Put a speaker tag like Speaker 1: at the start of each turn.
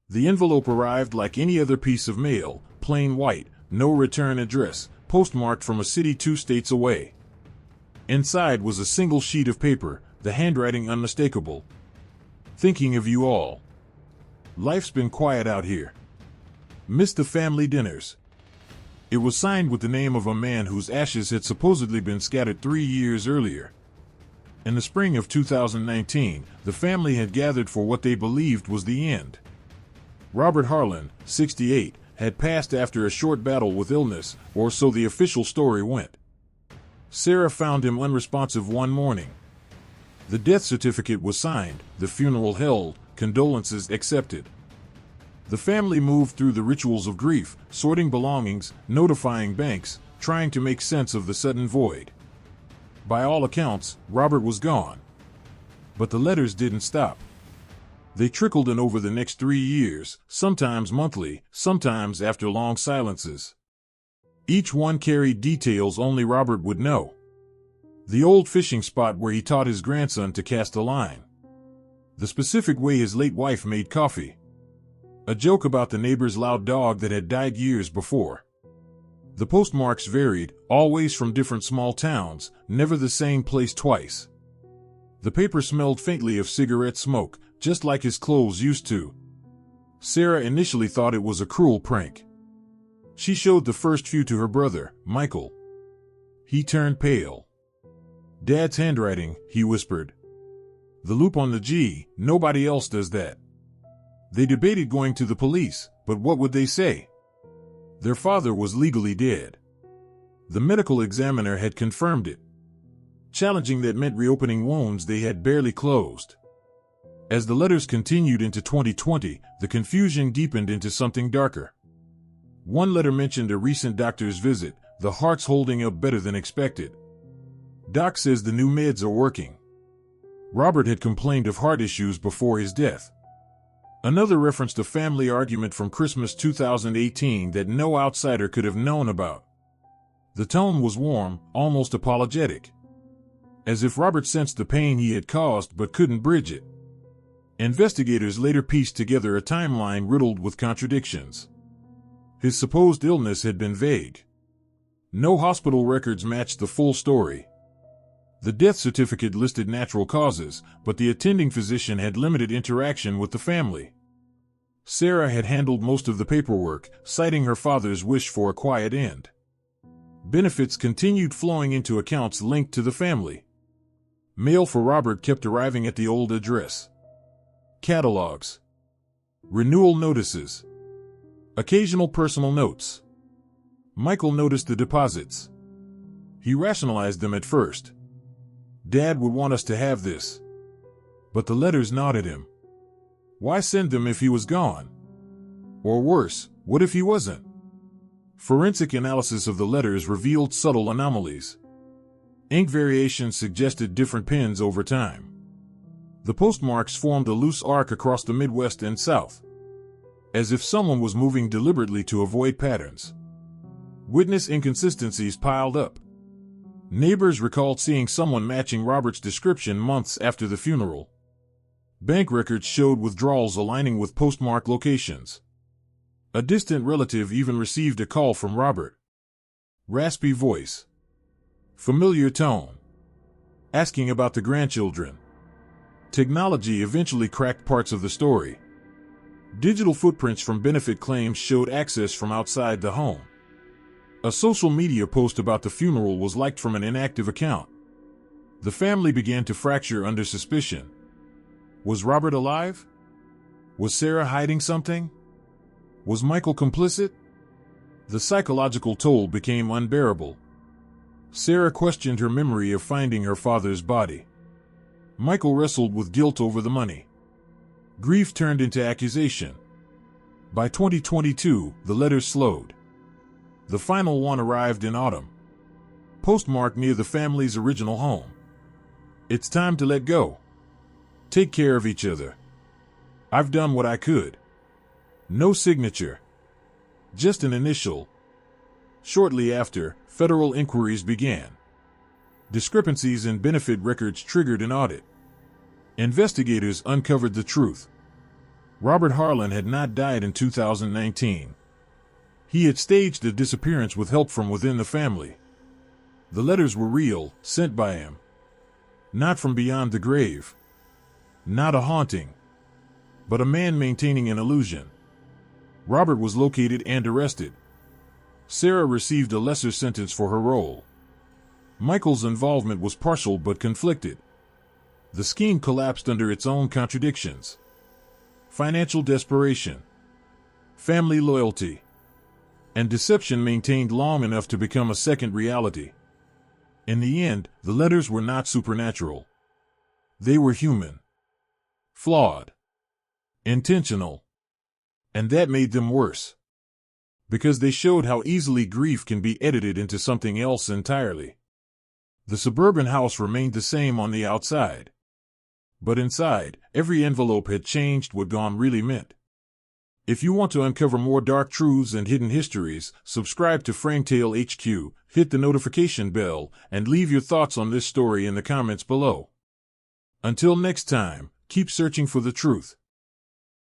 Speaker 1: The envelope arrived like any other piece of mail, plain white, no return address, postmarked from a city 2 states away. Inside was a single sheet of paper, the handwriting unmistakable. Thinking of you all. Life's been quiet out here. Missed the family dinners. It was signed with the name of a man whose ashes had supposedly been scattered 3 years earlier. In the spring of 2019, the family had gathered for what they believed was the end. Robert Harlan, 68, had passed after a short battle with illness, or so the official story went. Sarah found him unresponsive one morning. The death certificate was signed, the funeral held, condolences accepted. The family moved through the rituals of grief, sorting belongings, notifying banks, trying to make sense of the sudden void. By all accounts, Robert was gone. But the letters didn't stop. They trickled in over the next 3 years, sometimes monthly, sometimes after long silences. Each one carried details only Robert would know. The old fishing spot where he taught his grandson to cast a line. The specific way his late wife made coffee. A joke about the neighbor's loud dog that had died years before. The postmarks varied, always from different small towns, never the same place twice. The paper smelled faintly of cigarette smoke, just like his clothes used to. Sarah initially thought it was a cruel prank. She showed the first few to her brother, Michael. He turned pale. "Dad's handwriting," he whispered. "The loop on the G, nobody else does that." They debated going to the police, but what would they say? Their father was legally dead. The medical examiner had confirmed it. Challenging that meant reopening wounds they had barely closed. As the letters continued into 2020, the confusion deepened into something darker. One letter mentioned a recent doctor's visit, the heart's holding up better than expected. Doc says the new meds are working. Robert had complained of heart issues before his death. Another referenced a family argument from Christmas 2018 that no outsider could have known about. The tone was warm, almost apologetic. As if Robert sensed the pain he had caused but couldn't bridge it. Investigators later pieced together a timeline riddled with contradictions. His supposed illness had been vague. No hospital records matched the full story. The death certificate listed natural causes, but the attending physician had limited interaction with the family. Sarah had handled most of the paperwork, citing her father's wish for a quiet end. Benefits continued flowing into accounts linked to the family. Mail for Robert kept arriving at the old address. Catalogs. Renewal notices. Occasional personal notes. Michael noticed the deposits. He rationalized them at first. Dad would want us to have this. But the letters gnawed at him. Why send them if he was gone? Or worse, what if he wasn't? Forensic analysis of the letters revealed subtle anomalies. Ink variations suggested different pens over time. The postmarks formed a loose arc across the Midwest and South, as if someone was moving deliberately to avoid patterns. Witness inconsistencies piled up. Neighbors recalled seeing someone matching Robert's description months after the funeral. Bank records showed withdrawals aligning with postmark locations. A distant relative even received a call from Robert. Raspy voice. Familiar tone. Asking about the grandchildren. Technology eventually cracked parts of the story. Digital footprints from benefit claims showed access from outside the home. A social media post about the funeral was liked from an inactive account. The family began to fracture under suspicion. Was Robert alive? Was Sarah hiding something? Was Michael complicit? The psychological toll became unbearable. Sarah questioned her memory of finding her father's body. Michael wrestled with guilt over the money. Grief turned into accusation. By 2022, the letters slowed. The final one arrived in autumn. Postmarked near the family's original home. It's time to let go. Take care of each other. I've done what I could. No signature. Just an initial. Shortly after, federal inquiries began. Discrepancies in benefit records triggered an audit. Investigators uncovered the truth. Robert Harlan had not died in 2019. He had staged a disappearance with help from within the family. The letters were real, sent by him. Not from beyond the grave. Not a haunting. But a man maintaining an illusion. Robert was located and arrested. Sarah received a lesser sentence for her role. Michael's involvement was partial but conflicted. The scheme collapsed under its own contradictions. Financial desperation, family loyalty, and deception maintained long enough to become a second reality. In the end, the letters were not supernatural. They were human. Flawed. Intentional. And that made them worse. Because they showed how easily grief can be edited into something else entirely. The suburban house remained the same on the outside. But inside, every envelope had changed what gone really meant. If you want to uncover more dark truths and hidden histories, subscribe to FrameTale HQ, hit the notification bell, and leave your thoughts on this story in the comments below. Until next time, keep searching for the truth.